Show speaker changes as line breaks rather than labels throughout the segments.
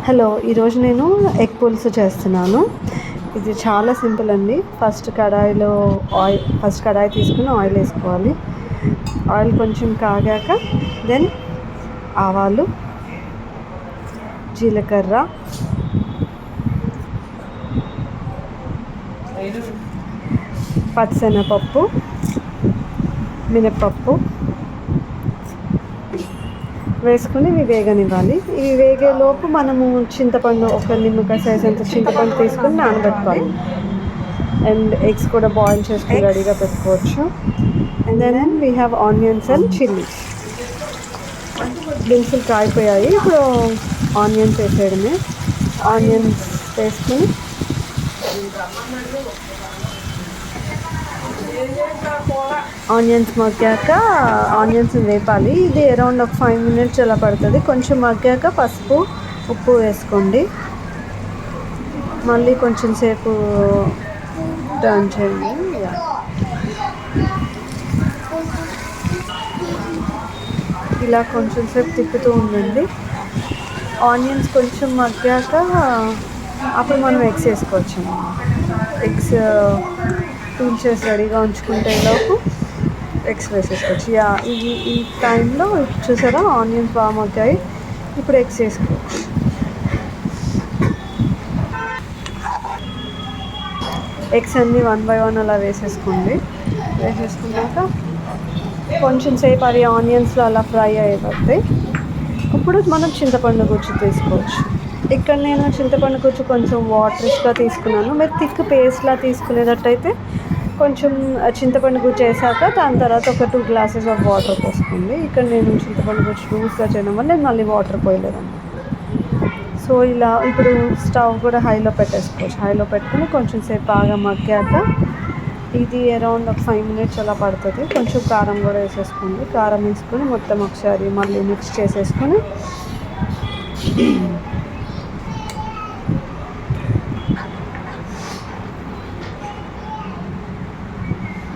Hello, ఈరోజు నేను egg పులుసు చేస్తున్నాను. ఇది చాలా సింపుల్ అండి. ఫస్ట్ కడాయి తీసుకుని ఆయిల్ వేసుకోవాలి. ఆయిల్ కొంచెం కాగాక దెన్ ఆవాలు, జీలకర్ర, పచ్చిశనగపప్పు, మినప్పప్పు వేసుకుని ఇవి వేగనివ్వాలి. ఇవి వేగేలోపు మనము చింతపండు, ఒక నిమ్మకాయ సైజ్ అంత చింతపండు తీసుకుని నానబెట్టుకోవాలి. అండ్ ఎగ్స్ కూడా బాయిల్ చేసుకుని రెడీగా పెట్టుకోవచ్చు. And then we have onions and chillies. దినుసులు కాయిపోయాయి. ఇప్పుడు ఆనియన్స్ వేసేయడమే. ఆనియన్స్ వేసుకుని ఆనియన్స్ మగ్గాక ఆనియన్స్ వేపాలి. ఇది అరౌండ్ ఒక 5 minutes అలా పడుతుంది. కొంచెం మగ్గాక పసుపు, ఉప్పు వేసుకోండి. మళ్ళీ కొంచెం సేపు టర్న్ చేయండి. ఇలా కొంచెం సేపు తిప్పుతూ ఉండండి. ఆనియన్స్ కొంచెం మగ్గాక అప్పుడు మనం ఎగ్స్ వేసుకోవచ్చు. ఎగ్స్ పీల్ చేసి రెడీగా ఉంచుకుంటే లోపు ఎగ్స్ వేసేసుకోవచ్చు. ఈ టైంలో చూసారా, ఆనియన్స్ బాగా మగ్గాయి. ఇప్పుడు ఎగ్స్ వేసుకోవచ్చు. ఎగ్స్ అన్నీ 1 by 1 అలా వేసేసుకోండి. వేసేసుకున్నాక కొంచెం సేపు అది ఆనియన్స్లో అలా ఫ్రై అయిపోతాయి. ఇప్పుడు మనం చింతపండు గుజ్జు తీసుకోవచ్చు. ఇక్కడ నేను చింతపండు గుజ్జు కొంచెం వాటరిష్గా తీసుకున్నాను. మీరు థిక్ పేస్ట్లా తీసుకునేటట్టయితే కొంచెం చింతపండు గుజ్జు వేసాక దాని తర్వాత ఒక 2 glasses ఆఫ్ వాటర్ పోసుకోండి. ఇక్కడ నేను చింతపండు గుజ్జు లూజ్గా చేయడం వల్ల నేను మళ్ళీ వాటర్ పోయలేదండి. సో ఇలా ఇప్పుడు స్టవ్ కూడా హైలో పెట్టేసుకోవచ్చు. హైలో పెట్టుకుని కొంచెం సేపు బాగా మగ్గాక ఇది అరౌండ్ ఒక 5 minutes అలా పడుతుంది. కొంచెం కారం కూడా వేసేసుకోండి. కారం వేసుకొని మొత్తం ఒకసారి మళ్ళీ మిక్స్ చేసేసుకొని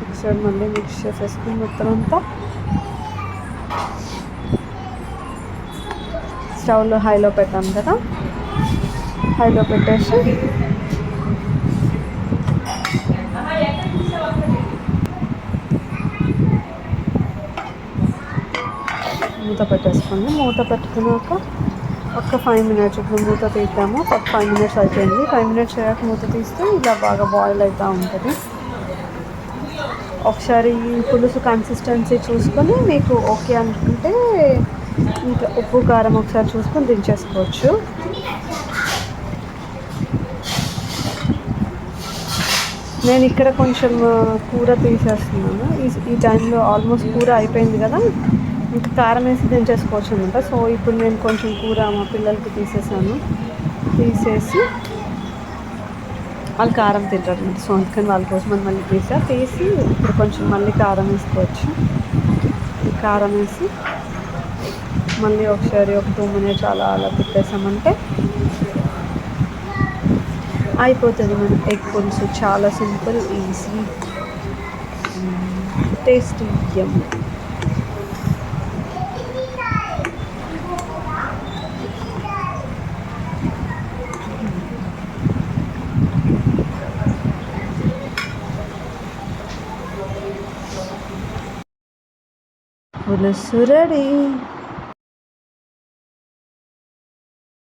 ఒకసారి మళ్ళీ మిక్స్ చేసేసుకుని మొత్తం అంతా స్టవ్లో హైలో పెట్టాం కదా, హైలో పెట్టేసి మూత పెట్టేసుకోండి. మూత పెట్టుకున్నాక ఒక 5 minutes, ఇప్పుడు మూత తీద్దాము. ఒక 5 minutes అయిపోయింది. 5 minutes అయ్యాక మూత తీస్తే ఇలా బాగా బాయిల్ అవుతూ ఉంటుంది. ఒకసారి పులుసు కన్సిస్టెన్సీ చూసుకొని మీకు ఓకే అనుకుంటే ఇంకా ఉప్పు కారం ఒకసారి చూసుకొని దించేసుకోవచ్చు. నేను ఇక్కడ కొంచెం కూర తీసేస్తున్నాను. ఈ టైంలో ఆల్మోస్ట్ కూర అయిపోయింది కదా, ఇంకా కారం వేసి దించేసుకోవచ్చు అనమాట. సో ఇప్పుడు నేను కొంచెం కూర మా పిల్లలకి తీసేసి వాళ్ళు కారం తింటారు అనమాట. సో అందుకని వాళ్ళ కోసం అని మళ్ళీ తీసి ఇప్పుడు కొంచెం మళ్ళీ కారం వేసుకోవచ్చు. కారం వేసి మళ్ళీ ఒకసారి ఒక 2 minutes అలా తిప్పేసామంటే అయిపోతుంది మన ఎగ్ పులుసు. చాలా సింపుల్, ఈజీ, టేస్టీ, యమ్మీ. పులుసు రెడీ.